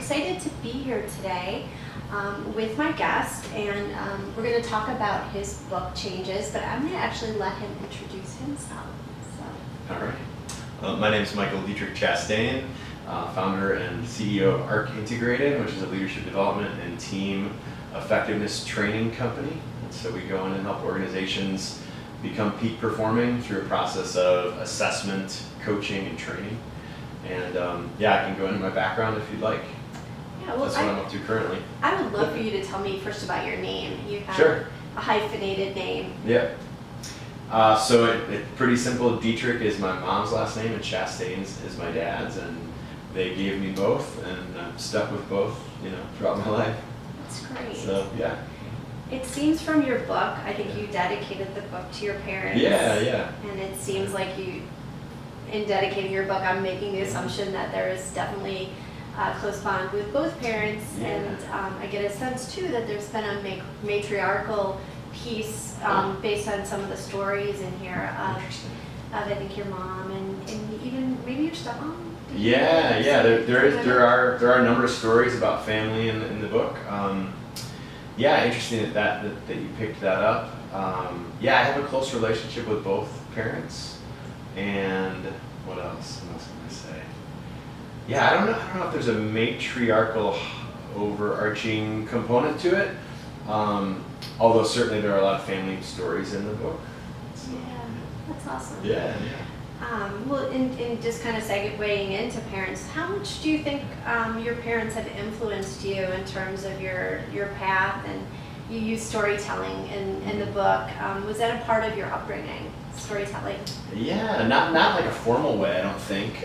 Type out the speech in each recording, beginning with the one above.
excited to be here today with my guest, and we're going to talk about his book, Changes, but I'm going to actually let him introduce himself. All right. My name is Michael Diettrich-Chastain, founder and CEO of ARC Integrated, which is a leadership development and team effectiveness training company. And so we go in and help organizations become peak performing through a process of assessment, coaching, and training. And I can go into my background if you'd like. Yeah, well, that's what I'm up to currently. I would love for you to tell me first about your name. You have Sure. a hyphenated name. Yep. So it's pretty simple. Dietrich is my mom's last name, and Chastain is my dad's, and they gave me both, and I'm stuck with both, throughout my life. That's great. So yeah. It seems from your book, I think you dedicated the book to your parents. Yeah. And it seems like you, in dedicating your book, I'm making the assumption that there is definitely a close bond with both parents, Yeah. and I get a sense too that there's been a matriarchal piece based on some of the stories in here of I think your mom and even maybe your stepmom. Yeah. There are a number of stories about family in the book. Interesting that you picked that up. I have a close relationship with both parents. And what else? What else can I say? Yeah, I don't know if there's a matriarchal overarching component to it. Although certainly there are a lot of family stories in the book. So, Yeah, that's awesome. Yeah. Well, in just kind of segueing into parents, how much do you think your parents have influenced you in terms of your path? And you use storytelling in the book. Was that a part of your upbringing, storytelling? Yeah, not like a formal way, I don't think.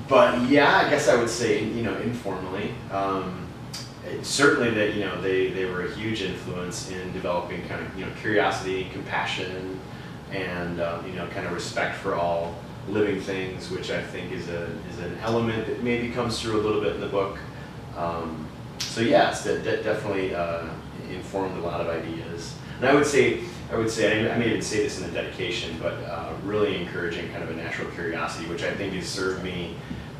But yeah, I guess I would say, informally. Certainly that, they were a huge influence in developing kind of, curiosity, compassion, and kind of respect for all living things, which I think is an element that maybe comes through a little bit in the book. It's definitely informed a lot of ideas. And I would say I may even say this in the dedication, but really encouraging kind of a natural curiosity, which I think has served me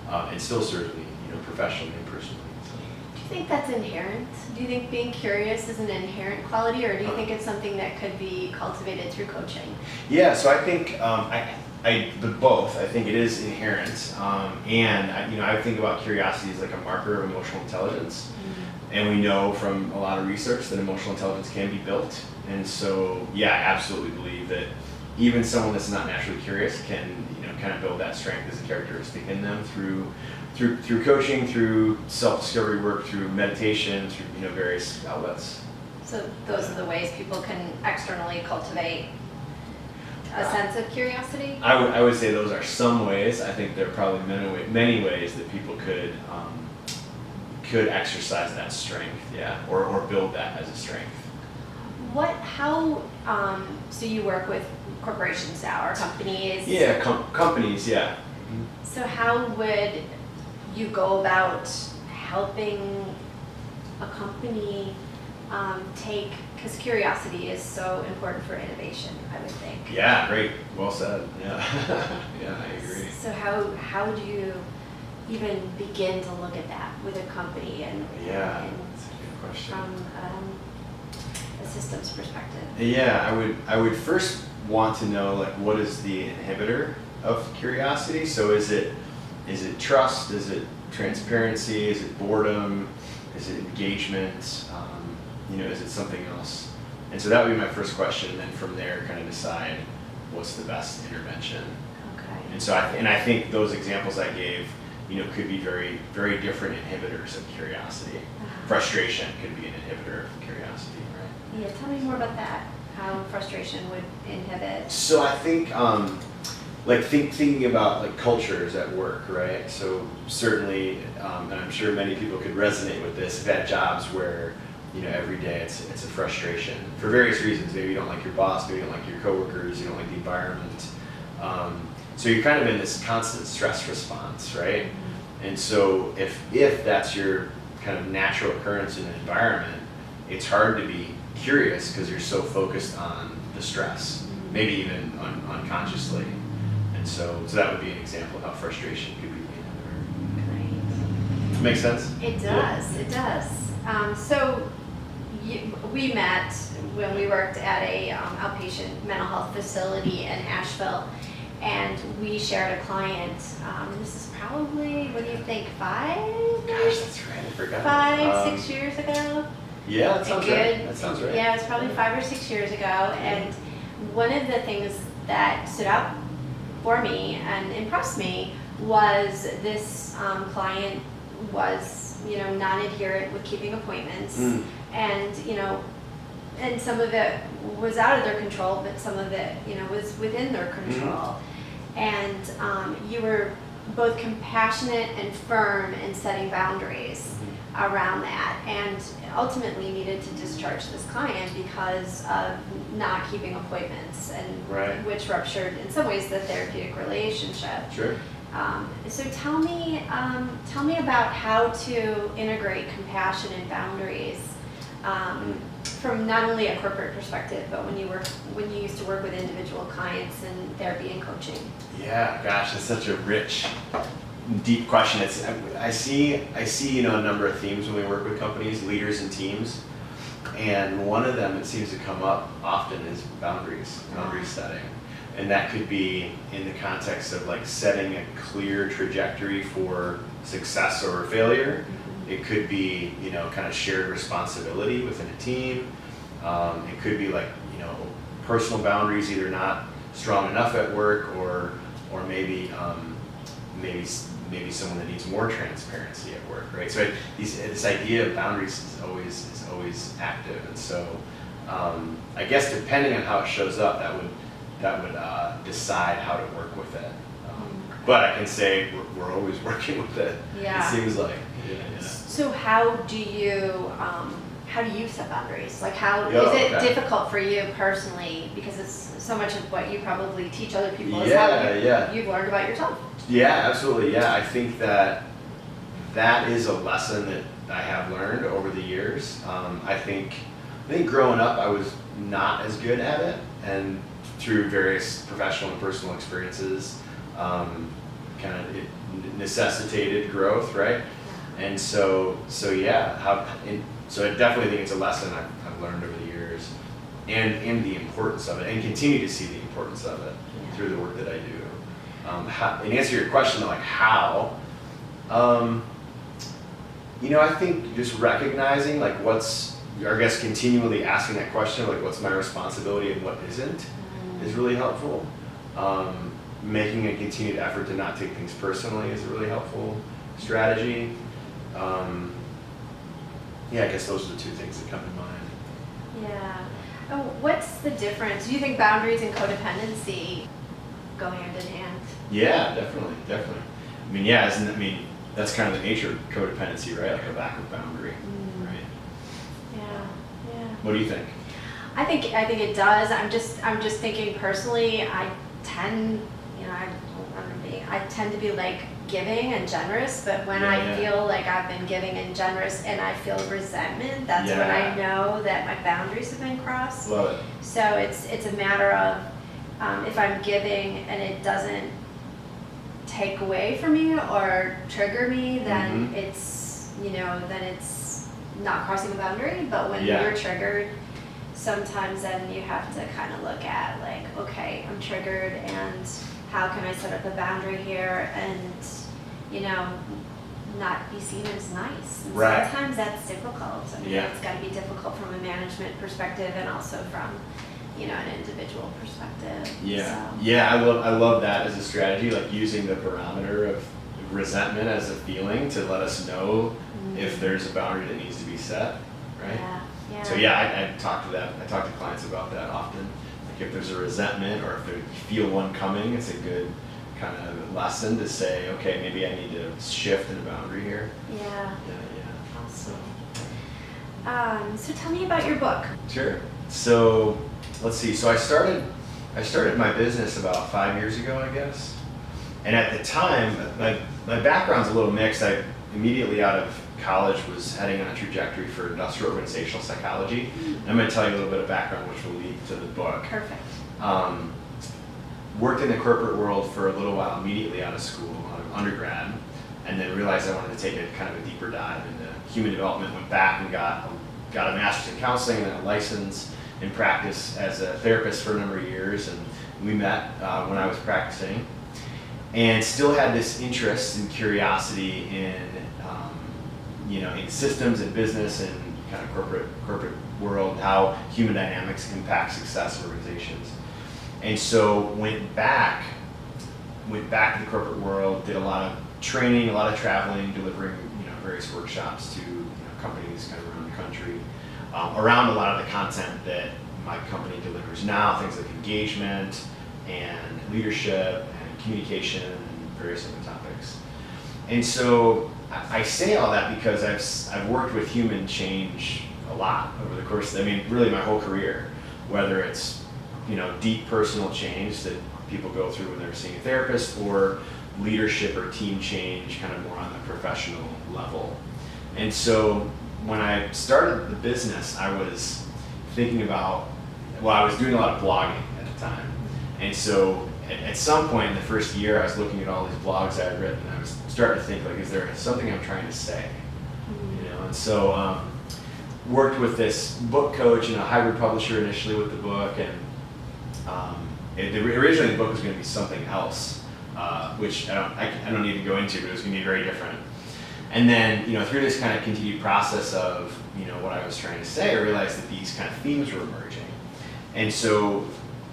and still serves me, professionally and personally. Do you think that's inherent? Do you think being curious is an inherent quality, or do you think it's something that could be cultivated through coaching? Yeah, so I think both. I think it is inherent, and I think about curiosity as like a marker of emotional intelligence, and we know from a lot of research that emotional intelligence can be built. And so, I absolutely believe that even someone that's not naturally curious can, kind of build that strength as a characteristic in them through coaching, through self-discovery work, through meditation, through various outlets. So those are the ways people can externally cultivate a sense of curiosity? I would say those are some ways. I think there are probably many ways that people could exercise that strength, or build that as a strength. So you work with corporations now, or companies? Yeah, companies, yeah. So how would you go about helping a company because curiosity is so important for innovation, I would think. Yeah, great, well said, yeah. Yeah, I agree. So how do you even begin to look at that with a company and that's a good question. From a systems perspective? Yeah, I would first want to know, like, what is the inhibitor of curiosity? So is it trust? Is it transparency? Is it boredom? Is it engagement? Is it something else? And so that would be my first question, and then from there kind of decide what's the best intervention. Okay. And so I think those examples I gave, could be very, very different inhibitors of curiosity. Frustration could be an inhibitor of curiosity, right? Yeah, tell me more about that. How frustration would inhibit. So I think, thinking about like cultures at work, right? So certainly, and I'm sure many people could resonate with this. I've had jobs where, every day it's a frustration for various reasons. Maybe you don't like your boss, maybe you don't like your coworkers, you don't like the environment. So you're kind of in this constant stress response, right? And so if that's your kind of natural occurrence in an environment, it's hard to be curious because you're so focused on the stress, maybe even unconsciously. And so that would be an example of how frustration could be. Great. make sense? It does. It does. So we met when we worked at a outpatient mental health facility in Asheville, and we shared a client. This is probably, what do you think, 5? Gosh, that's right. I forgot. 5, 6 years ago. Yeah, that sounds right. That sounds right. Yeah, it's probably 5 or 6 years ago. And one of the things that stood out for me and impressed me was this client was, non-adherent with keeping appointments, and and some of it was out of their control, but some of it, was within their control. And you were both compassionate and firm in setting boundaries around that, and ultimately needed to discharge this client because of not keeping appointments, and which ruptured in some ways the therapeutic relationship. Sure. So tell me about how to integrate compassion and boundaries from not only a corporate perspective, but when you used to work with individual clients in therapy and coaching. Yeah, gosh, it's such a rich, deep question. I see a number of themes when we work with companies, leaders, and teams, and one of them that seems to come up often is boundary setting. And that could be in the context of like setting a clear trajectory for success or failure. It could be, kind of shared responsibility within a team. It could be like, personal boundaries, either not strong enough at work, or maybe someone that needs more transparency at work, right? So this idea of boundaries is always active, and so I guess depending on how it shows up, that would decide how to work with it. But I can say we're always working with it. Yeah. It seems like. Yeah. So how do you set boundaries? Like is it difficult for you personally? Because it's so much of what you probably teach other people is how you've learned about yourself. Yeah, absolutely. Yeah, I think that is a lesson that I have learned over the years. I think growing up I was not as good at it, and through various professional and personal experiences, it necessitated growth, right? And so I definitely think it's a lesson I've learned over the years, and the importance of it, and continue to see the importance of it through the work that I do. In answer to your question, though, like how, I think just recognizing like continually asking that question, like what's my responsibility and what isn't, is really helpful. Making a continued effort to not take things personally is a really helpful strategy. I guess those are the two things that come to mind. Yeah. Oh, what's the difference? Do you think boundaries and codependency go hand in hand? Yeah, definitely. That's kind of the nature of codependency, right? Like a lack of boundary, right? Yeah. What do you think? I think it does. I'm just thinking personally. I tend to be like giving and generous, but when I feel like I've been giving and generous and I feel resentment, that's when I know that my boundaries have been crossed. Love it. So it's a matter of if I'm giving and it doesn't take away from me or trigger me, then it's not crossing a boundary. But when you're triggered, sometimes then you have to kind of look at like, okay, I'm triggered, and how can I set up a boundary here and not be seen as nice. And right. Sometimes that's difficult. It's got to be difficult from a management perspective and also from an individual perspective. I love that as a strategy, like using the barometer of resentment as a feeling to let us know if there's a boundary that needs to be set, right? Yeah. So I talk to clients about that often. Like if there's a resentment or if you feel one coming, it's a good kind of lesson to say, okay, maybe I need to shift in a boundary here. Yeah. Awesome. So tell me about your book. Sure. So let's see. So I started my business about 5 years ago, I guess. And at the time, my background's a little mixed. I immediately out of college was heading on a trajectory for industrial organizational psychology. And I'm going to tell you a little bit of background, which will lead to the book. Perfect. Worked in the corporate world for a little while immediately out of school, undergrad. and then realized I wanted to take a kind of a deeper dive into human development. Went back and got a master's in counseling and then a license in practice as a therapist for a number of years, and we met when I was practicing, and still had this interest and curiosity in in systems and business and kind of corporate world, how human dynamics impact success of organizations. And so went back to the corporate world, did a lot of training, a lot of traveling, delivering various workshops to companies kind of around the country, around a lot of the content that my company delivers now, things like engagement and leadership and communication and various other topics. And so I say all that because I've worked with human change a lot over the course, really my whole career, whether it's deep personal change that people go through when they're seeing a therapist, or leadership or team change kind of more on the professional level. And so when I started the business, I was thinking about, I was doing a lot of blogging at the time. And so at some point in the first year, I was looking at all these blogs I had written, and I was starting to think, like, is there something I'm trying to say? And so worked with this book coach and a hybrid publisher initially with the book, and originally the book was going to be something else, which I don't need to go into, but it was going to be very different. And then, through this kind of continued process of, what I was trying to say, I realized that these kind of themes were emerging. And so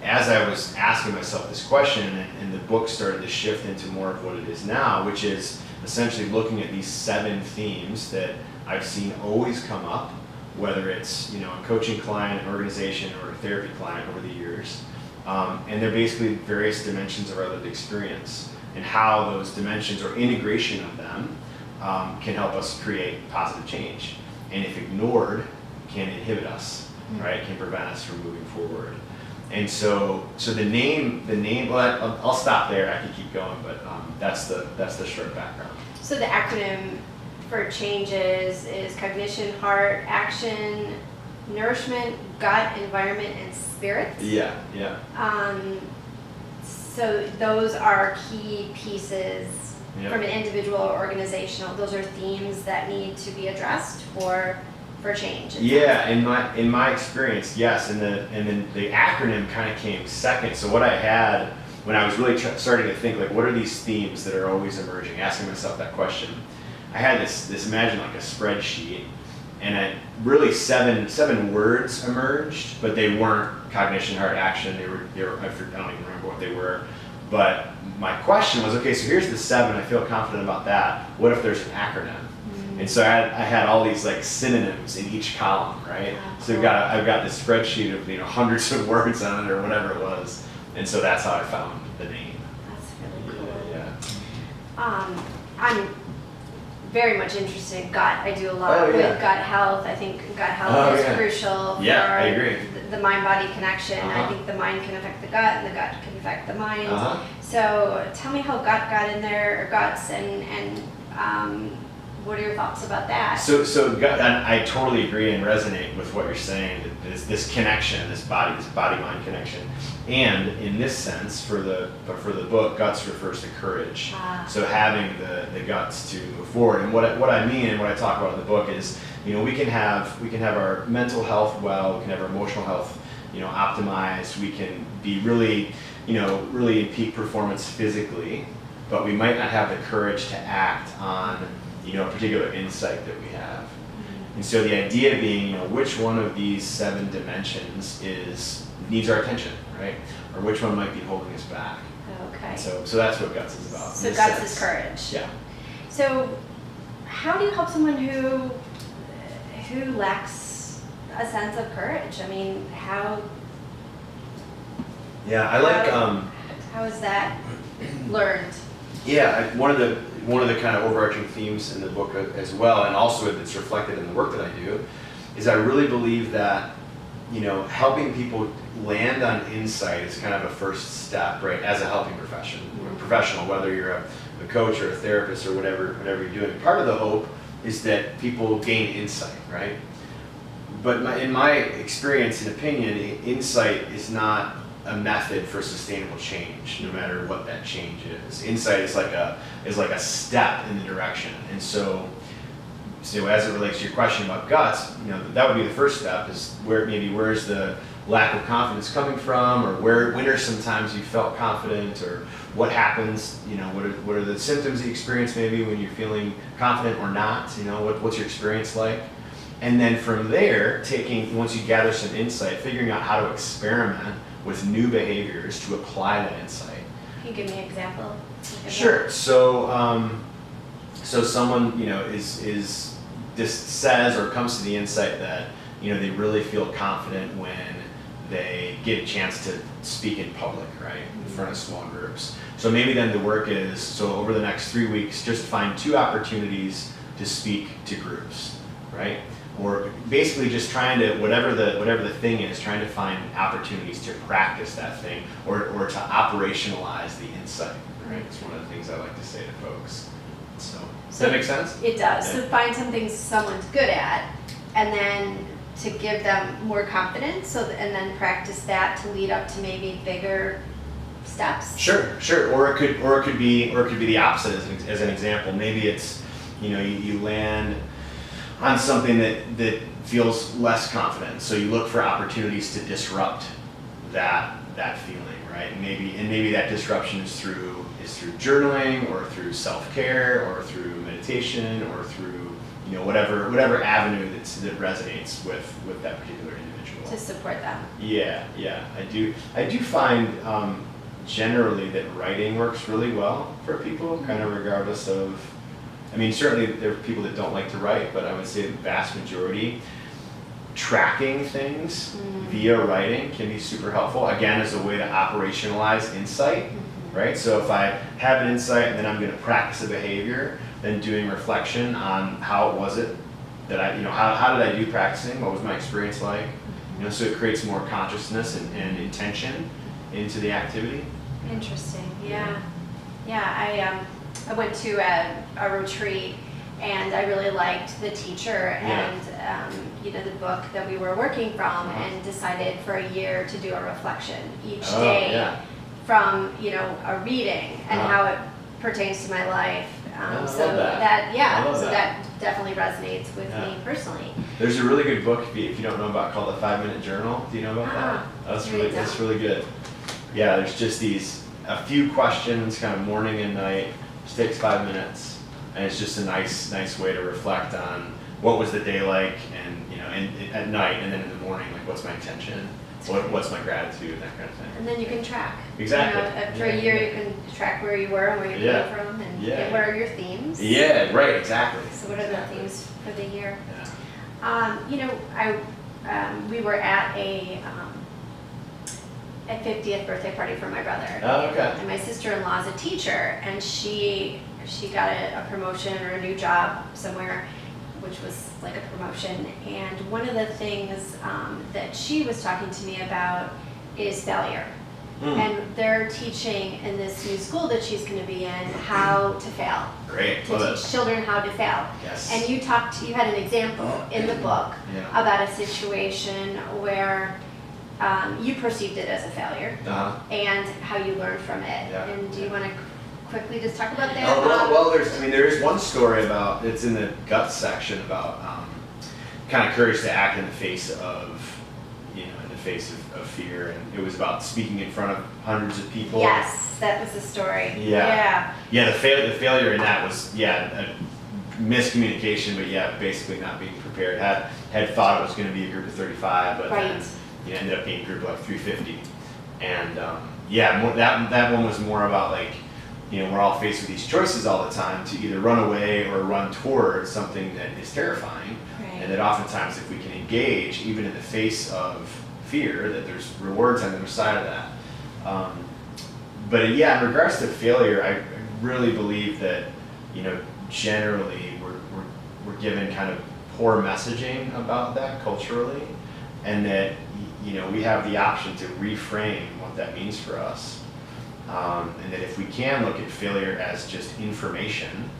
as I was asking myself this question, and the book started to shift into more of what it is now, which is essentially looking at these 7 themes that I've seen always come up, whether it's, a coaching client, an organization, or a therapy client over the years. And they're basically various dimensions of our lived experience, and how those dimensions or integration of them can help us create positive change. And if ignored, can inhibit us, right? Can prevent us from moving forward. And so the name. Well, I'll stop there. I can keep going, but that's the short background. So the acronym for changes is cognition, heart, action, nourishment, gut, environment, and spirit. Yeah. So those are key pieces from an individual or organizational. Those are themes that need to be addressed for change. Yeah, in my experience, yes, and then the acronym kind of came second. So what I had when I was really starting to think, like, what are these themes that are always emerging? Asking myself that question, I had this imagine like a spreadsheet, and really seven words emerged, but they weren't cognition, heart, action. They were I don't even remember what they were. But my question was, okay, so here's the 7. I feel confident about that. What if there's an acronym? And so I had all these like synonyms in each column, right? So I've got this spreadsheet of hundreds of words on it or whatever it was, and so that's how I found the name. That's really cool. Yeah. I'm very much interested in gut. I do a lot with gut health. I think gut health is crucial for I agree. The mind-body connection. I think the mind can affect the gut, and the gut can affect the mind. So tell me how gut got in there, or guts, and what are your thoughts about that? So gut, I totally agree and resonate with what you're saying. This connection, this body-mind connection, and in this sense, for the book, guts refers to courage. So having the guts to move forward. And what I mean and what I talk about in the book is, we can have our mental health well, we can have our emotional health, optimized. We can be really in peak performance physically, but we might not have the courage to act on a particular insight that we have. And so the idea being, which one of these 7 dimensions needs our attention, right? Or which one might be holding us back. Okay. So that's what guts is about. So guts is courage. Yeah. So how do you help someone who lacks a sense of courage? I mean, how? Yeah, I like. How is that learned? Yeah, one of the kind of overarching themes in the book as well, and also it's reflected in the work that I do, is I really believe that, helping people land on insight is kind of a first step, right? As a helping professional, whether you're a coach or a therapist or whatever you're doing. Part of the hope is that people gain insight, right? But in my experience and opinion, insight is not a method for sustainable change, no matter what that change is. Insight is like a step in the direction. And so as it relates to your question about guts, that would be the first step, is where's the lack of confidence coming from, or when are some times you felt confident, or what happens, what are the symptoms you experience maybe when you're feeling confident or not, what's your experience like? And then from there, once you gather some insight, figuring out how to experiment with new behaviors to apply that insight. Can you give me an example? Sure. So someone, is just says or comes to the insight that, they really feel confident when they get a chance to speak in public, right, in front of small groups. So maybe then the work is, over the next 3 weeks, just find 2 opportunities to speak to groups, right? Or basically just trying to, whatever the thing is, trying to find opportunities to practice that thing, or to operationalize the insight, right? It's one of the things I like to say to folks. So does that make sense? It does. Yeah. So find something someone's good at, and then to give them more confidence, and then practice that to lead up to maybe bigger steps. Sure. Or it could be the opposite as an example. Maybe it's, you land on something that feels less confident. So you look for opportunities to disrupt that feeling, right? And maybe that disruption is through journaling, or through self-care, or through meditation, or through whatever avenue that resonates with that particular individual. To support them. Yeah. I do find generally that writing works really well for people, kind of regardless of. Certainly there are people that don't like to write, but I would say the vast majority, tracking things via writing can be super helpful, again, as a way to operationalize insight, right? So if I have an insight and then I'm going to practice a behavior, then doing reflection on how was it that how did I do practicing? What was my experience like? So it creates more consciousness and intention into the activity. Interesting. Yeah. I went to a retreat, and I really liked the teacher and the book that we were working from, and decided for a year to do a reflection each day from a reading and how it pertains to my life. That definitely resonates with me personally. There's a really good book, if you don't know about, called The 5-Minute Journal. Do you know about that? That's really good. Yeah, there's just a few questions, kind of morning and night. Just takes 5 minutes, and it's just a nice way to reflect on what was the day like, and at night, and then in the morning, like, what's my intention, what's my gratitude, that kind of thing. And then you can track. Exactly. After a year, you can track where you were and where you came from, and what are your themes. Yeah, right, exactly. So what are the themes for the year? Yeah. We were at a 50th birthday party for my brother. Oh, okay. And my sister-in-law is a teacher, and she got a promotion or a new job somewhere, which was like a promotion. And one of the things that she was talking to me about is failure. And they're teaching in this new school that she's going to be in how to fail. Great. To teach children how to fail. Yes. And you had an example in the book about a situation where you perceived it as a failure, and how you learned from it. Yeah. And do you want to quickly just talk about that? There is one story about, it's in the guts section, about kind of courage to act in the face of fear, and it was about speaking in front of hundreds of people. Yes, that was the story. Yeah. The failure in that was a miscommunication, but basically not being prepared. Had thought it was going to be a group of 35, but then ended up being a group of like 350. And that one was more about we're all faced with these choices all the time, to either run away or run towards something that is terrifying. Right. And that oftentimes, if we can engage, even in the face of fear, that there's rewards on the other side of that. But in regards to failure, I really believe that generally we're given kind of poor messaging about that culturally, and that we have the option to reframe what that means for us, and that if we can look at failure as just information,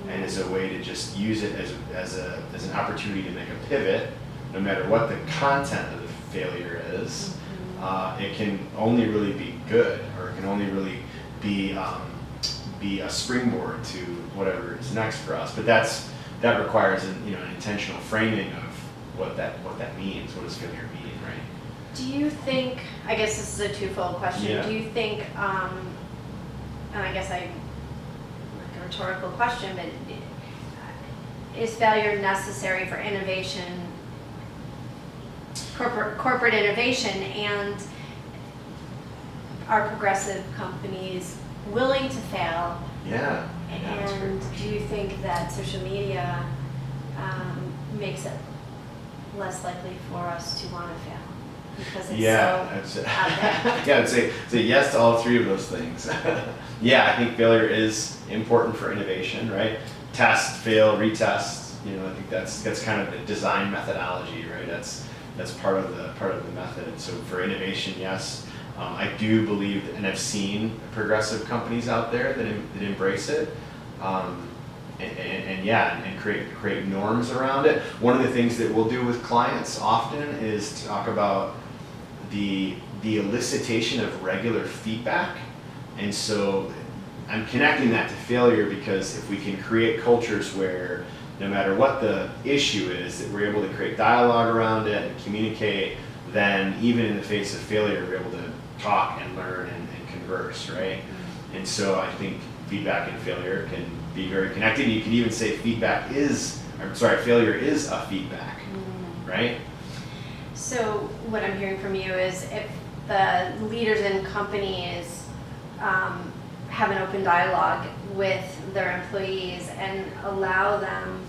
and as a way to just use it as an opportunity to make a pivot, no matter what the content of the failure is, it can only really be good, or it can only really be a springboard to whatever is next for us. But that requires an intentional framing of what that means. What does failure mean, right? Do you think, I guess this is a twofold question, Yeah. do you think, and I guess like a rhetorical question, but is failure necessary for innovation, corporate innovation, and are progressive companies willing to fail? Yeah. That's a great And question. do you think that social media makes it less likely for us to want to fail? Because it's so out there. Yeah, I'd say yes to all three of those things. Yeah, I think failure is important for innovation, right? Test, fail, retest. I think that's kind of the design methodology, right? That's part of the method. So for innovation, yes, I do believe, and I've seen progressive companies out there that embrace it. And create norms around it. One of the things that we'll do with clients often is talk about the elicitation of regular feedback. And so I'm connecting that to failure, because if we can create cultures where no matter what the issue is, that we're able to create dialogue around it and communicate, then even in the face of failure, we're able to talk and learn and converse, right? And so I think feedback and failure can be very connected. You could even say failure is a feedback, right? So what I'm hearing from you is, if the leaders in companies have an open dialogue with their employees and allow them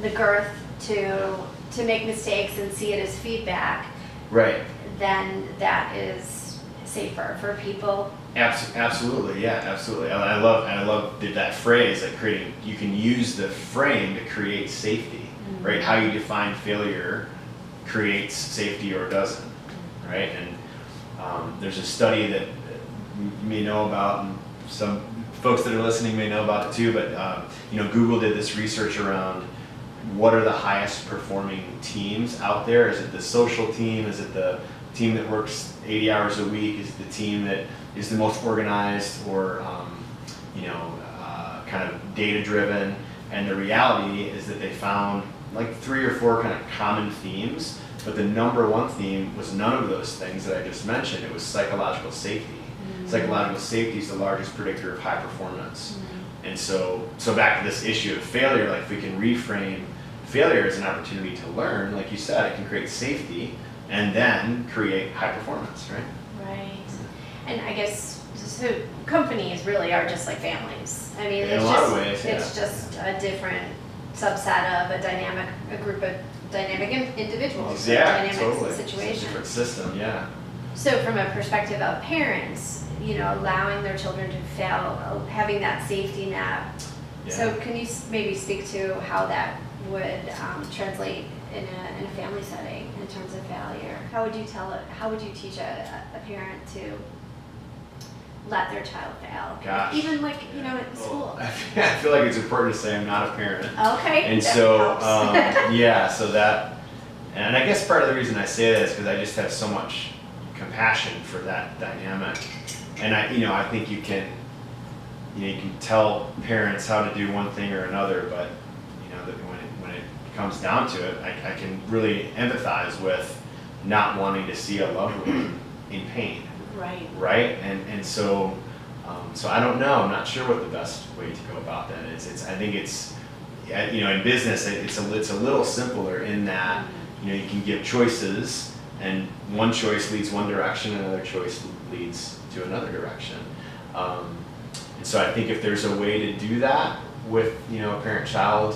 the girth to make mistakes and see it as feedback, Right. then that is safer for people. Absolutely, yeah, absolutely. I love that phrase, like you can use the frame to create safety, right? How you define failure creates safety or doesn't, right? And there's a study that you may know about, and some folks that are listening may know about it too, but Google did this research around what are the highest performing teams out there. Is it the social team? Is it the team that works 80 hours a week? Is it the team that is the most organized, or kind of data driven? And the reality is that they found like 3 or 4 kind of common themes, but the number one theme was none of those things that I just mentioned. It was psychological safety. Psychological safety is the largest predictor of high performance. And so back to this issue of failure, like if we can reframe failure as an opportunity to learn, like you said, it can create safety and then create high performance, right? Right. And I guess so companies really are just like families. I mean, In a lot of ways, yeah. It's just a different subset of a group of dynamic individuals, Yeah, dynamic totally. It's situation. a different system, yeah. So from a perspective of parents, allowing their children to fail, having that safety net. Yeah. So can you maybe speak to how that would translate in a family setting in terms of failure? How would you teach a parent to let their child fail? Gosh. Even at school. I feel like it's important to say I'm not a parent. Okay. And that so, helps. so that, and I guess part of the reason I say that is because I just have so much compassion for that dynamic. And I think you can tell parents how to do one thing or another, but that when it comes down to it, I can really empathize with not wanting to see a loved one in pain. Right. Right? And so I don't know. I'm not sure what the best way to go about that is. I think it's, in business, it's a little simpler in that, you can give choices, and one choice leads one direction, and another choice leads to another direction. And so I think if there's a way to do that with, a parent-child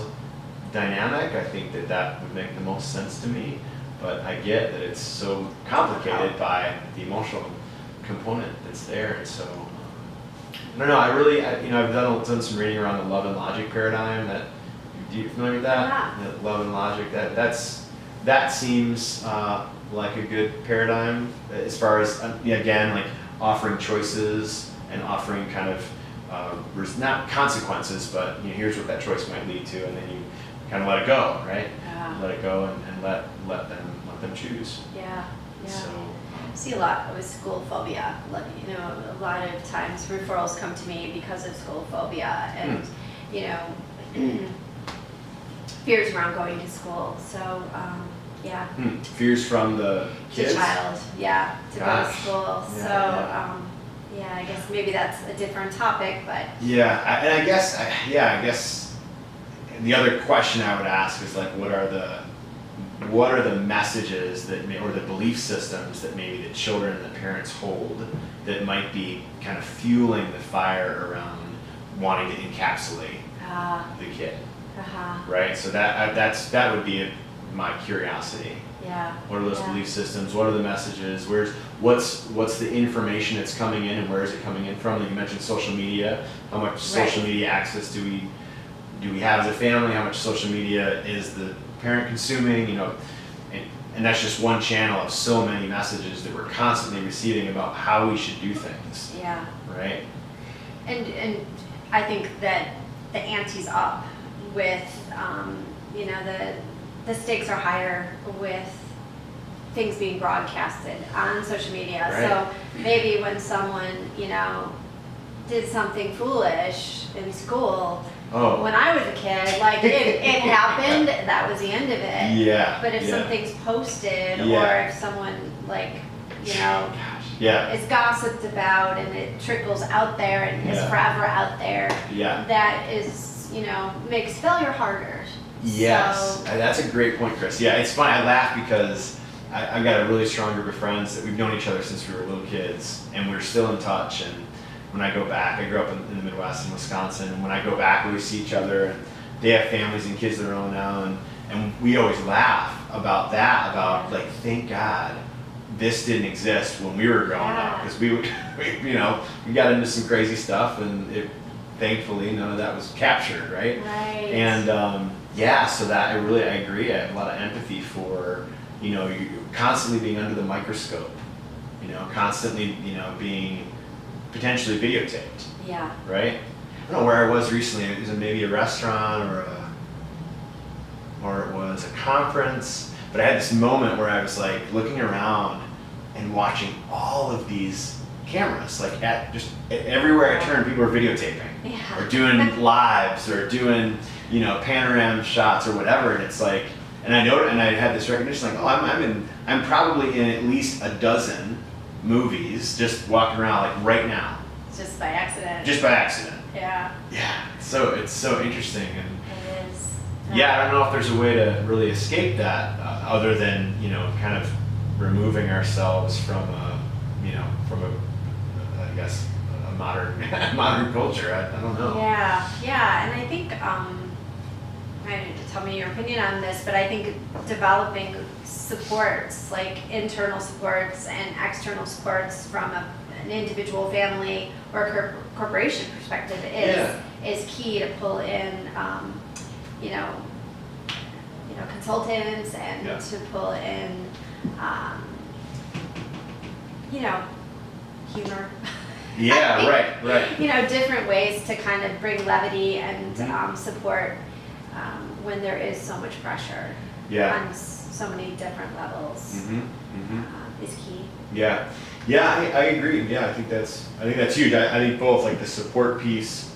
dynamic, I think that would make the most sense to me. But I get that it's so complicated by the emotional component that's there. And so, I don't know, I've done some reading around the love and logic paradigm. Do you familiar with that? Yeah. The love and logic, that seems like a good paradigm as far as, again, like offering choices and offering kind of, not consequences, but here's what that choice might lead to, and then you kind of let it go, right? Yeah. Let it go and let them choose. Yeah. Yeah. So. I see a lot with school phobia. Like, you know, a lot of times referrals come to me because of school phobia and, you know, fears around going to school. So, yeah. Fears from the kids? The child, yeah, to go to Gosh. school. Yeah, So, yeah, I guess maybe that's a different topic, but. Yeah, I guess the other question I would ask is like, what are the messages that or the belief systems that maybe the children and the parents hold that might be kind of fueling the fire around wanting to encapsulate the kid, right? So that would be my curiosity. Yeah. What are those belief systems? What are the messages? What's the information that's coming in, and where is it coming in from? Like you mentioned social media. How much social media access do we have as a family? How much social media is the parent consuming? You know, and that's just one channel of so many messages that we're constantly receiving about how we should do things. Yeah. Right. And I think that the ante's up with, you know, the stakes are higher with things being broadcasted on social media. Right. So maybe when someone, you know, did something foolish in school, when I was a kid, like it happened, that was the end of it. Yeah. But if yeah. something's posted Yeah. or if someone like, you know, Yeah. is gossiped about and it trickles out there and is forever out there, Yeah. that is, you know, makes failure harder. Yes, So, that's a great point, Kris. Yeah, it's funny. I laugh because I've got a really strong group of friends that we've known each other since we were little kids, and we're still in touch. And when I go back, I grew up in the Midwest in Wisconsin, and when I go back, we see each other, and they have families and kids of their own now, and we always laugh about that, about like, thank God this didn't exist when we were growing up, because we got into some crazy stuff, and thankfully none of that was captured, right? Right. And so that I agree. I have a lot of empathy for, you know, you constantly being under the microscope, you know, constantly, you know, being potentially videotaped. Yeah. Right? I don't know where I was recently. It was maybe a restaurant or it was a conference, but I had this moment where I was like looking around and watching all of these cameras, like everywhere I turned, people were videotaping, or doing lives, or doing, you know, panorama shots or whatever. And it's like, and I noticed, and I had this recognition, like, oh, I'm probably in at least a dozen movies, just walking around, like right now. Just by accident. Just by accident. Yeah. Yeah. So it's so interesting, and It is. yeah, I don't know if there's a way to really escape that, other than, you know, kind of removing ourselves from I guess a modern culture. I don't know. Yeah, and I think, tell me your opinion on this, but I think developing supports, like internal supports and external supports from an individual, family, or corporation perspective is key to pull in, consultants and to pull in, humor. Yeah, right. You know, different ways to kind of bring levity and support when there is so much pressure on so many different levels is key. Yeah, I agree. Yeah, I think that's huge. I think both, like the support piece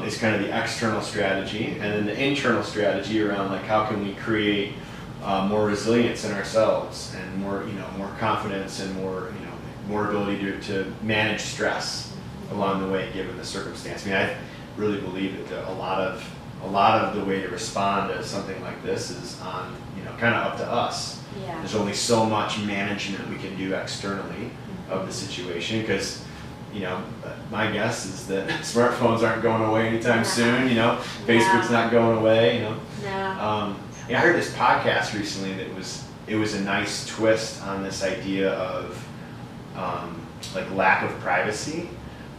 is kind of the external strategy, and then the internal strategy around like how can we create more resilience in ourselves, and more confidence, and more ability to manage stress along the way given the circumstance. I mean, I really believe that a lot of the way to respond to something like this is on, kind of up to us. Yeah. There's only so much management we can do externally of the situation, because my guess is that smartphones aren't going away anytime soon. Facebook's not going away. No. I heard this podcast recently that it was a nice twist on this idea of like lack of privacy,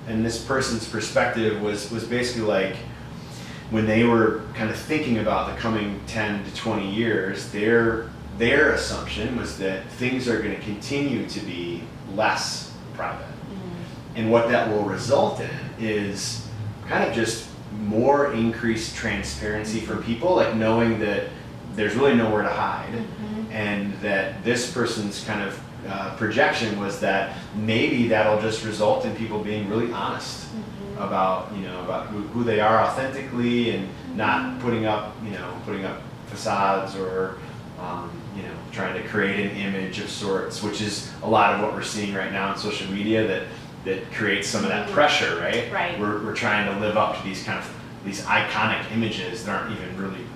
and this person's perspective was basically like, when they were kind of thinking about the coming 10 to 20 years, their assumption was that things are going to continue to be less private. And what that will result in is kind of just more increased transparency for people, like knowing that there's really nowhere to hide, and that this person's kind of projection was that maybe that'll just result in people being really honest about who they are authentically, and not putting up facades, or trying to create an image of sorts, which is a lot of what we're seeing right now on social media that creates some of that pressure, right? Right. We're trying to live up to these iconic images that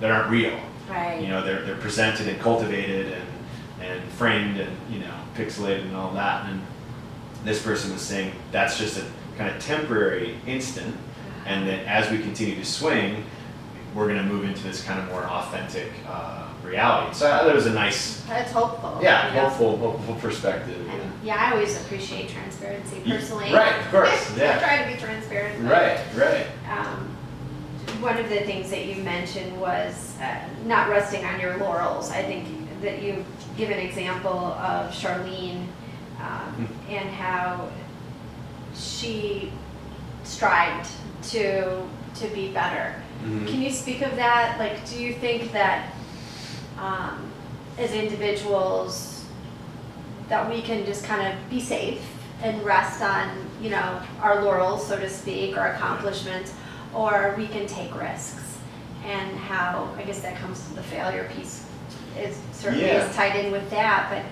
aren't real. Right. They're presented and cultivated and framed and pixelated and all that. And this person was saying that's just a kind of temporary instant, and that as we continue to swing, we're going to move into this kind of more authentic reality. So I thought it was a nice, That's hopeful. hopeful perspective. And I always appreciate transparency personally. Right, of course. Yeah. I try to be transparent. Right. One of the things that you mentioned was not resting on your laurels. I think that you give an example of Charlene and how she strived to be better. Mm-hmm. Can you speak of that? Like, do you think that as individuals that we can just kind of be safe and rest on, our laurels, so to speak, or accomplishments, or we can take risks? And how, I guess that comes to the failure piece, is certainly is tied in with that, but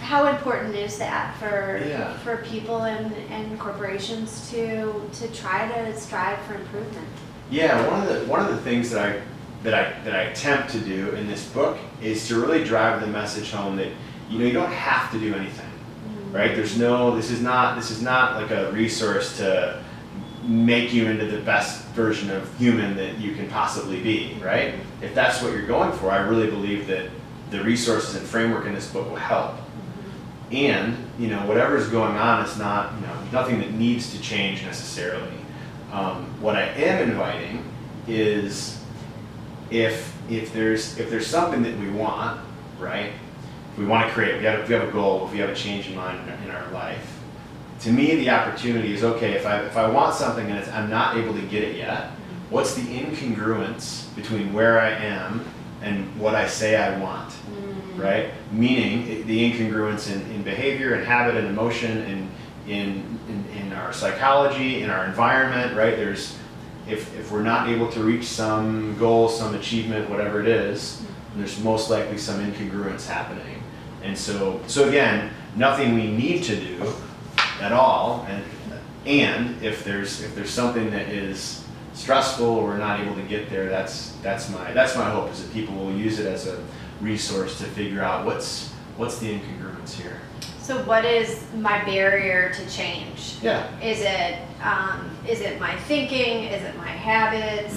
how important is that for people and corporations to try to strive for improvement? Yeah, one of the things that I attempt to do in this book is to really drive the message home that you don't have to do anything, right? This is not like a resource to make you into the best version of human that you can possibly be, right? If that's what you're going for, I really believe that the resources and framework in this book will help. And whatever's going on is not nothing that needs to change necessarily. What I am inviting is if there's something that we want, right? If we want to create, if we have a goal, if we have a change in mind in our life, to me the opportunity is, okay, if I want something and I'm not able to get it yet, what's the incongruence between where I am and what I say I want, right? Meaning the incongruence in behavior and habit and emotion and in our psychology, in our environment, right? If we're not able to reach some goal, some achievement, whatever it is, there's most likely some incongruence happening. And so again, nothing we need to do at all, and if there's something that is stressful or we're not able to get there, that's my hope, is that people will use it as a resource to figure out what's the incongruence here. So what is my barrier to change? Yeah. Is it my thinking? Is it my habits?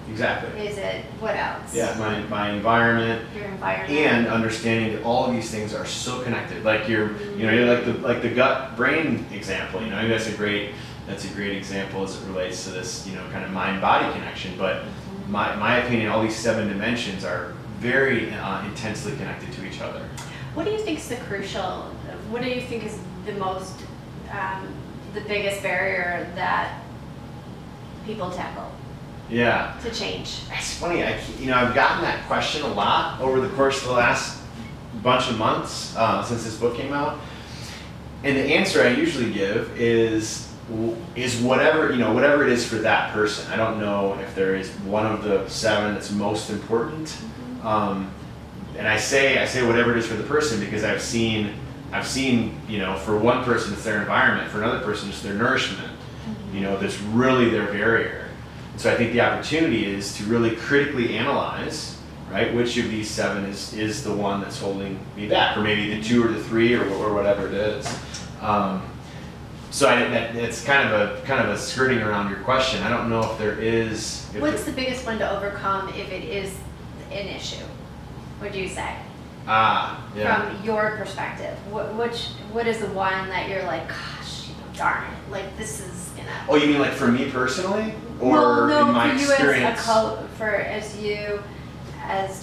Exactly. Is it, what else? Yeah, my environment. Your environment. And understanding that all of these things are so connected. Like you're like the gut brain example. I think that's a great example as it relates to this kind of mind body connection. But my opinion, all these 7 dimensions are very intensely connected to each other. What do you think is what do you think is the most, the biggest barrier that people tackle? Yeah. To change? It's funny, I've gotten that question a lot over the course of the last bunch of months since this book came out. And the answer I usually give is whatever it is for that person. I don't know if there is one of the 7 that's most important. And I say whatever it is for the person, because I've seen for one person it's their environment, for another person it's their nourishment. That's really their barrier. And so I think the opportunity is to really critically analyze, right, which of these 7 is the one that's holding me back, or maybe the 2 or the 3 or whatever it is. So it's kind of a skirting around your question. I don't know if there is. What's the biggest one to overcome if it is an issue? Would you say? Yeah. From your perspective, what is the one that you're like, gosh, darn it, like this is gonna. Oh, you mean like for me personally, or well, no, in my for you experience?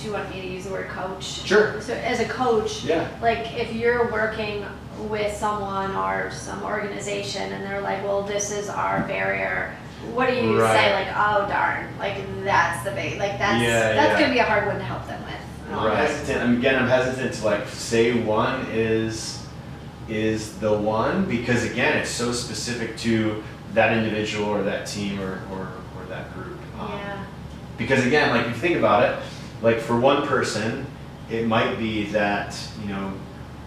Do you want me to use the word coach? Sure. So as a coach, Yeah. like if you're working with someone or some organization and they're like, well, this is our barrier. What do you say? Like, oh darn, like that's the big, like that's gonna be a hard one to help them with. I'm hesitant to like say one is the one, because again, it's so specific to that individual or that team or that group. Yeah. Because again, like if you think about it, like for one person, it might be that,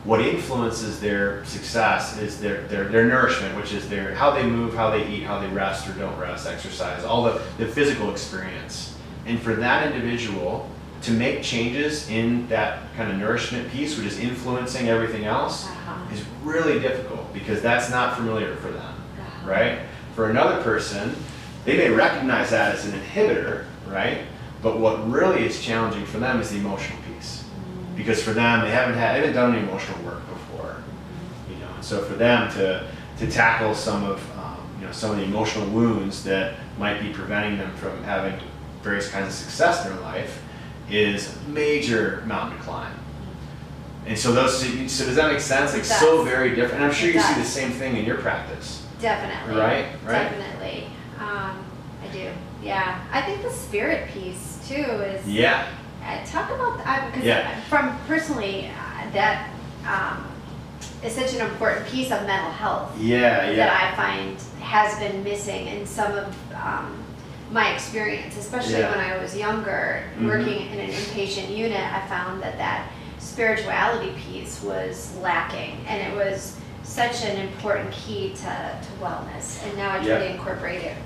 what influences their success is their nourishment, which is how they move, how they eat, how they rest or don't rest, exercise, all the physical experience. And for that individual to make changes in that kind of nourishment piece, which is influencing everything else, is really difficult because that's not familiar for them, right? For another person, they may recognize that as an inhibitor, right? But what really is challenging for them is the emotional piece, because for them they haven't done any emotional work before, And so for them to tackle some of the emotional wounds that might be preventing them from having various kinds of success in their life is a major mountain to climb. And so does that make sense? Like so very different. And I'm sure you see the same thing in your practice. Definitely. Right? Definitely. I do. Yeah. I think the spirit piece too is. Yeah. Talk about that, because from personally, that is such an important piece of mental health. That I find has been missing in some of my experience, especially when I was younger, working in an inpatient unit. I found that spirituality piece was lacking, and it was such an important key to wellness. And now I try to incorporate it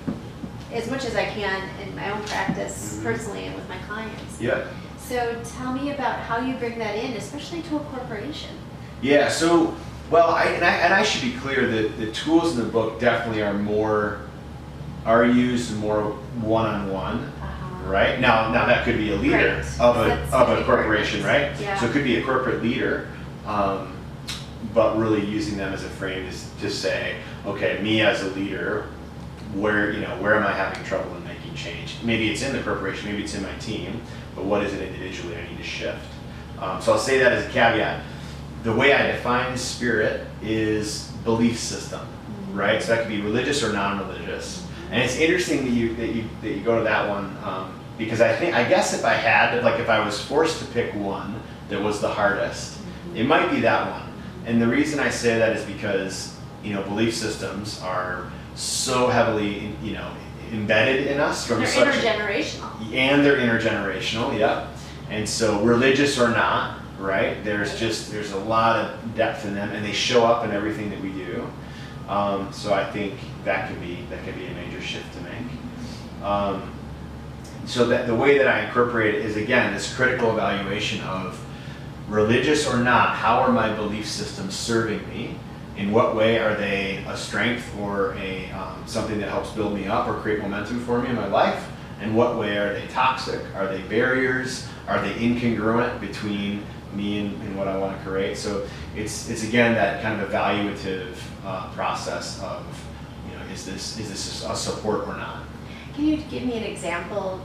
as much as I can in my own practice, personally, and with my clients. Yeah. So tell me about how you bring that in, especially to a corporation. Yeah. So, I should be clear that the tools in the book definitely are used more one-on-one. Right? Now that could be a leader of a corporation, right? Yeah. So it could be a corporate leader, but really using them as a frame is to say, okay, me as a leader, where am I having trouble in making change? Maybe it's in the corporation, maybe it's in my team, but what is it individually I need to shift? So I'll say that as a caveat. The way I define spirit is belief system, right? So that could be religious or non-religious. And it's interesting that you go to that one, because I guess if I was forced to pick one that was the hardest, it might be that one. And the reason I say that is because belief systems are so heavily embedded in us from they're intergenerational. And they're intergenerational, yeah. And so religious or not, right? There's a lot of depth in them, and they show up in everything that we do. So I think that could be a major shift to make. So that the way that I incorporate it is, again, this critical evaluation of religious or not, how are my belief systems serving me? In what way are they a strength or something that helps build me up or create momentum for me in my life? In what way are they toxic? Are they barriers? Are they incongruent between me and what I want to create? So it's again that kind of evaluative process of is this a support or not? Can you give me an example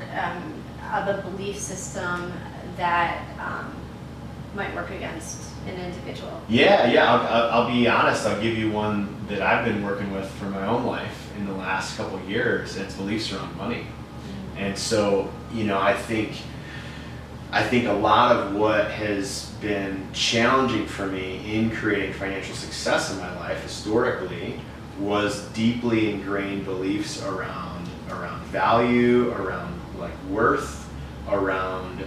of a belief system that might work against an individual? Yeah. I'll be honest. I'll give you one that I've been working with for my own life in the last couple of years. It's beliefs around money. And so I think a lot of what has been challenging for me in creating financial success in my life historically was deeply ingrained beliefs around value, around like worth, around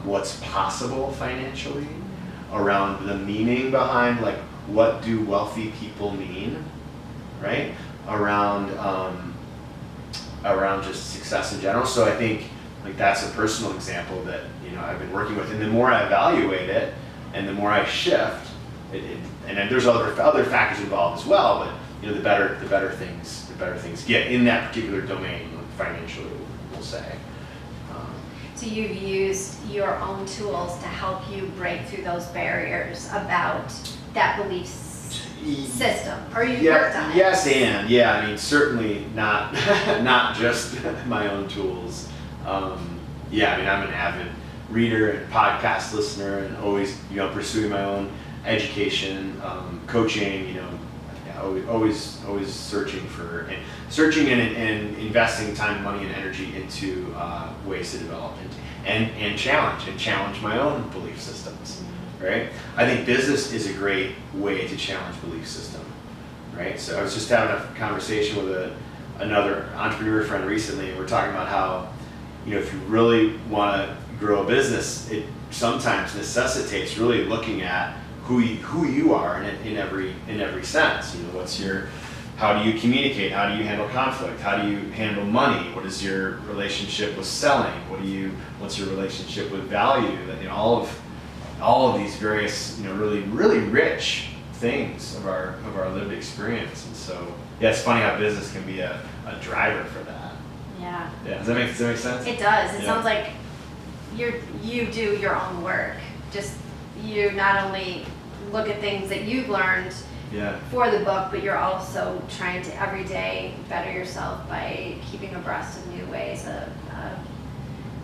what's possible financially, around the meaning behind like what do wealthy people mean, right? Around just success in general. So I think like that's a personal example that I've been working with, and the more I evaluate it, and the more I shift, and then there's other factors involved as well. But the better things get in that particular domain, financially, we'll say. So you've used your own tools to help you break through those barriers about that belief system, or you worked on it? Yes, and I mean certainly not just my own tools. I mean I'm an avid reader and podcast listener, and always pursuing my own education, coaching. Always searching and investing time, money, and energy into ways to develop and challenge my own belief systems, right? I think business is a great way to challenge belief system, right? So I was just having a conversation with another entrepreneur friend recently, and we're talking about how, if you really want to grow a business, it sometimes necessitates really looking at who you are in every sense. How do you communicate? How do you handle conflict? How do you handle money? What is your relationship with selling? What's your relationship with value? All of these various, really, really rich things of our lived experience. And so, yeah, it's funny how business can be a driver for that. Yeah. Yeah. Does that make sense? It does. It Yeah. sounds like you do your own work. Just you not only look at things that you've learned for the book, but you're also trying to every day better yourself by keeping abreast of new ways of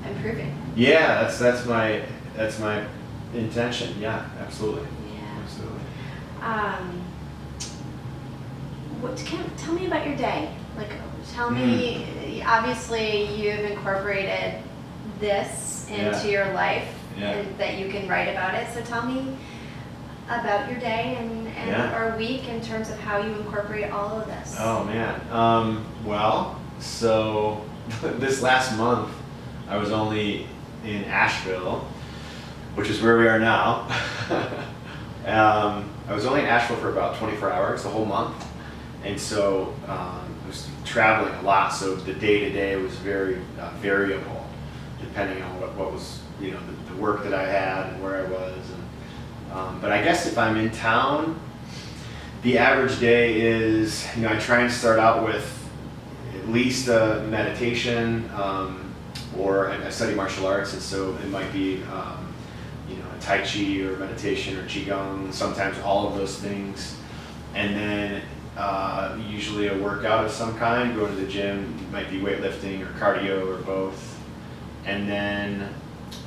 improving. Yeah, that's my intention. Yeah, absolutely. Yeah. Absolutely. Tell me about your day. Tell me. Obviously, you've incorporated this into your life, and that you can write about it. So tell me about your day and or week in terms of how you incorporate all of this. Oh man. Well, so this last month I was only in Asheville, which is where we are now. I was only in Asheville for about 24 hours the whole month, and so I was traveling a lot. So the day-to-day was very variable, depending on what was the work that I had and where I was. But I guess if I'm in town, the average day is, I try and start out with at least a meditation, or I study martial arts, and so it might be, Tai Chi or meditation or Qigong, sometimes all of those things. And then usually a workout of some kind, go to the gym, might be weightlifting or cardio or both. And then,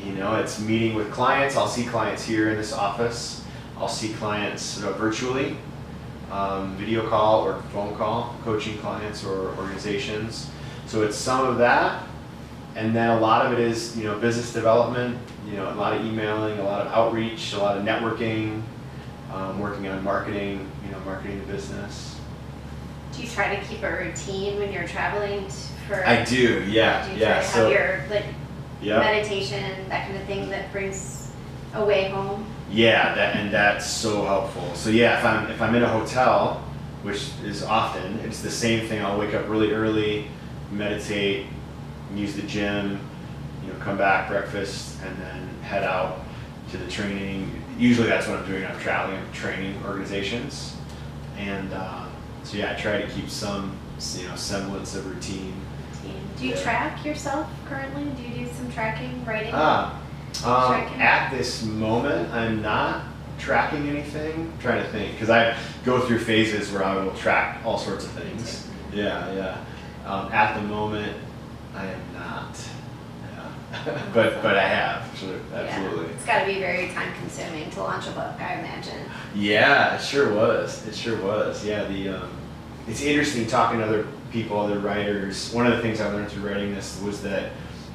it's meeting with clients. I'll see clients here in this office. I'll see clients virtually, video call or phone call, coaching clients or organizations. So it's some of that. And then a lot of it is, business development, a lot of emailing, a lot of outreach, a lot of networking, working on marketing, marketing the business. Do you try to keep a routine when you're traveling I do, yeah. Do you try to have your meditation, that kind of thing that brings a way home? Yeah, that's so helpful. So yeah, if I'm in a hotel, which is often, it's the same thing. I'll wake up really early, meditate, use the gym, come back, breakfast, and then head out to the training. Usually that's what I'm doing. I'm traveling, I'm training organizations, and so yeah, I try to keep some semblance of routine. Do you track yourself currently? Do you do some tracking, writing? Tracking? At this moment, I'm not tracking anything. I'm trying to think, because I go through phases where I will track all sorts of things. Yeah. At the moment, I am not. Yeah. but I have, sure, absolutely. Yeah. It's got to be very time consuming to launch a book, I imagine. Yeah, it sure was. Yeah, it's interesting talking to other people, other writers. One of the things I learned through writing this was that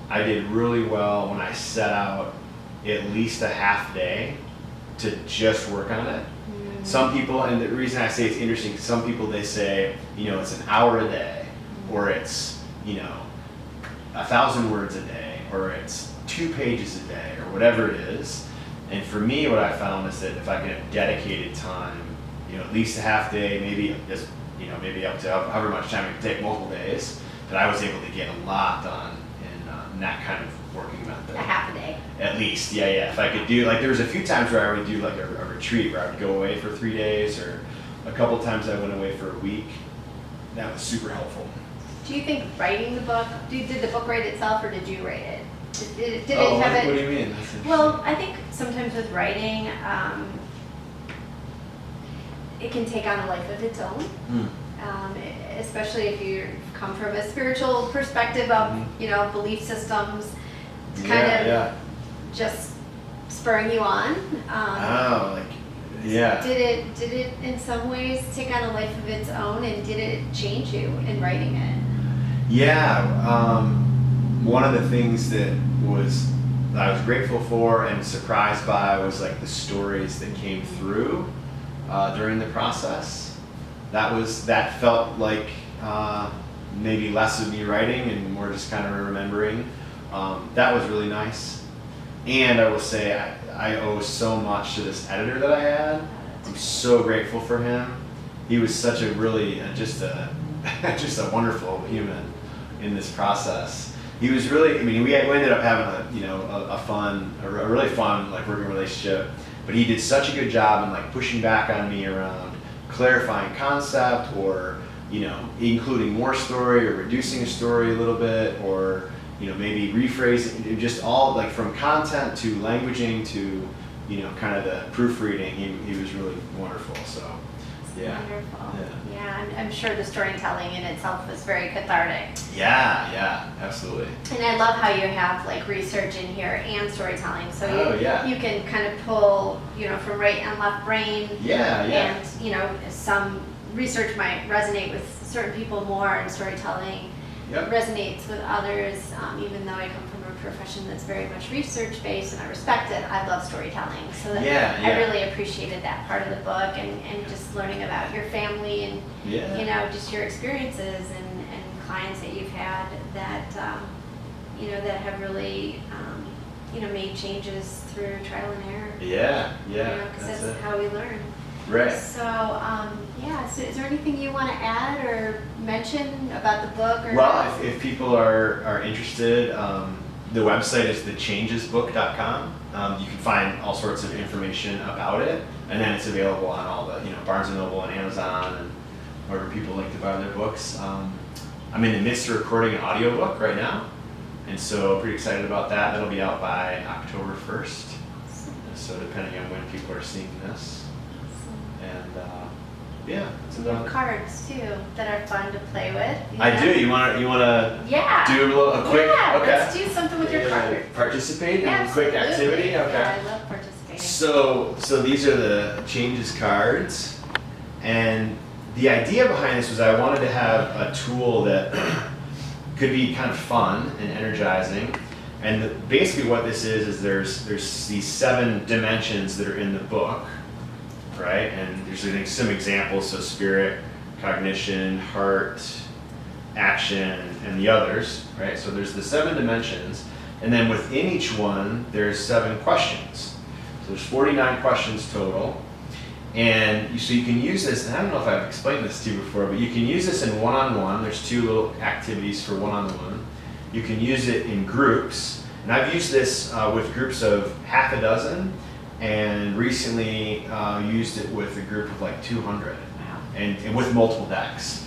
I did really well when I set out at least a half day to just work on it. Mm. Some people, and the reason I say it's interesting, some people, they say, it's an hour a day, or it's, 1,000 words a day, or it's 2 pages a day, or whatever it is. And for me, what I found is that if I can have dedicated time, at least a half day, maybe maybe up to however much time it could take, multiple days, that I was able to get a lot done in that kind of working method. A half a day. At least, yeah. If I could do, there was a few times where I would do a retreat where I would go away for 3 days, or a couple times I went away for a week. That was super helpful. Do you think writing the book, did the book write itself, or did you write it? Did it have it? What do you mean? Well, I think sometimes with writing, it can take on a life of its own. Especially if you come from a spiritual perspective of, belief systems. It's kind of just spurring you on. Did it in some ways take on a life of its own, and did it change you in writing it? Yeah. One of the things that was that I was grateful for and surprised by was like the stories that came through during the process. That felt like maybe less of me writing and more just kind of remembering. That was really nice. And I will say I owe so much to this editor that I had. I'm so grateful for him. He was such a really just a wonderful human in this process. He was really, I mean, we ended up having a really fun like working relationship, but he did such a good job in like pushing back on me around clarifying concept, or including more story or reducing a story a little bit, or maybe rephrasing, just all like from content to languaging to kind of the proofreading. He was really wonderful. So yeah. Wonderful. Yeah, I'm sure the storytelling in itself was very cathartic. Yeah, absolutely. And I love how you have like research in here and storytelling, so you can kind of pull from right and left brain. Yeah. And some research might resonate with certain people more, and storytelling resonates with others. Even though I come from a profession that's very much research based and I respect it, I love storytelling. So I really appreciated that part of the book, and just learning about your family and just your experiences and clients that you've had that that have really made changes through trial and error. Yeah. Because that's how we learn. Right. So, so is there anything you want to add or mention about the book? Or well, if people are interested, the website is thechangesbook.com. You can find all sorts of information about it, and then it's available on all the Barnes & Noble and Amazon and wherever people like to buy their books. I'm in the midst of recording an audiobook right now, and so pretty excited about that. That'll be out by October 1st. So depending on when people are seeing this. And it's you have cards too that are fun to play with. I do. You want to do a quick? Yeah. Okay. Let's do something with your cards. Participate in a quick activity. Okay. Yeah, I love participating. So these are the changes cards, and the idea behind this was I wanted to have a tool that could be kind of fun and energizing. And basically what this is there's these 7 dimensions that are in the book. Right, and there's some examples, so spirit, cognition, heart, action, and the others, right? So there's the 7 dimensions, and then within each one, there's 7 questions. So there's 49 questions total, and so you can use this, and I don't know if I've explained this to you before, but you can use this in one-on-one. There's 2 little activities for one-on-one. You can use it in groups, and I've used this with groups of half a dozen, and recently used it with a group of like 200, and with multiple decks.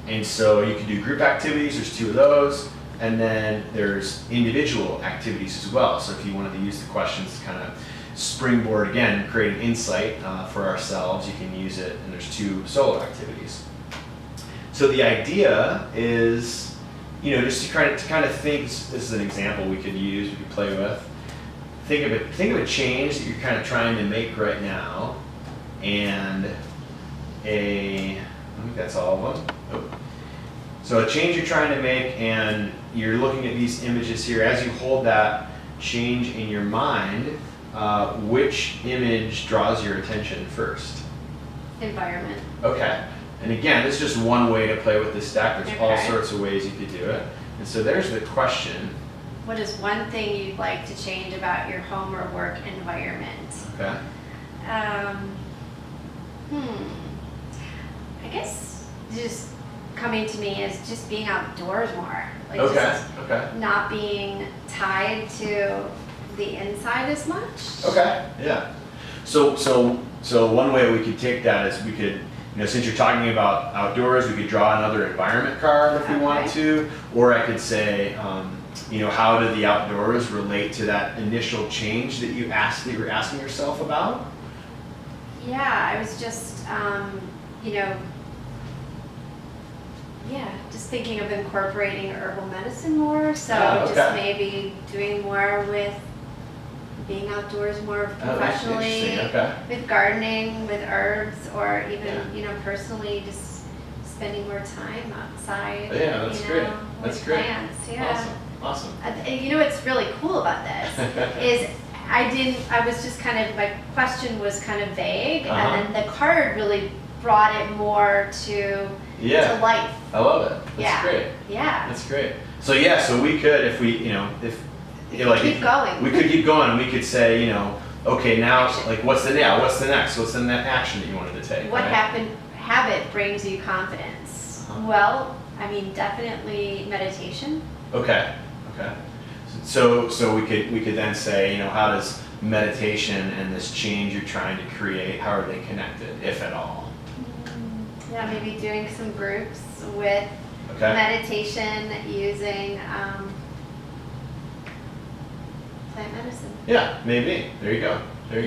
And so you can do group activities, there's 2 of those, and then there's individual activities as well. So if you wanted to use the questions to kind of springboard again, create an insight for ourselves, you can use it, and there's 2 solo activities. So the idea is, just to kind of think, this is an example we could use, we could play with. Think of a change that you're kind of trying to make right now, and I think that's all of them. Oh. So a change you're trying to make, and you're looking at these images here. As you hold that change in your mind, which image draws your attention first? Environment. Okay. And again, this is just one way to play with this deck. There's all Okay. sorts of ways you could do it. And so there's the question. What is one thing you'd like to change about your home or work environment? Okay. I guess just coming to me is just being outdoors more. Like Okay. not being tied to the inside as much. Okay. Yeah. So one way we could take that is we could, since you're talking about outdoors, we could draw another environment card if we wanted to, or I could say, how do the outdoors relate to that initial change that you were asking yourself about? Yeah, I was just, just thinking of incorporating herbal medicine more. So just maybe doing more with being outdoors more professionally, with gardening, with herbs, or even personally just spending more time outside. Yeah, that's great. With plants. Yeah. Awesome. Awesome. You know what's really cool about this is I was just kind of, my question was kind of vague, and then the card really brought it more to life. I love it. That's great. Yeah. That's great. So yeah, so we could, if we, keep going. We could keep going, and we could say, okay, now, Action. like, what's the next? What's the next action that you wanted to take? What right? habit brings you confidence? Uh-huh. Well, I mean, definitely meditation. Okay. So we could then say, how does meditation and this change you're trying to create, how are they connected, if at all? Yeah, maybe doing some groups with meditation using plant medicine. Yeah, maybe. There you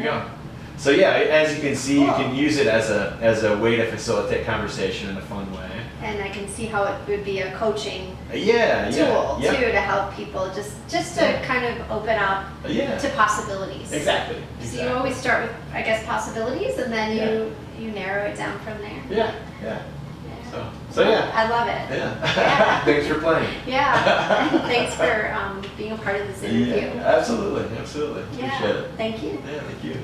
go. So yeah, as you can see, you can use it as a way to facilitate conversation in a fun way. And I can see how it would be a coaching tool too, to help people just to kind of open up to possibilities. Exactly. So you always start with, I guess, possibilities, and then you narrow it down from there. Yeah. So yeah. I love it. Yeah. Thanks for playing. Yeah. Thanks for being a part of this interview. Yeah, absolutely. Appreciate it. Thank you. Yeah, thank you.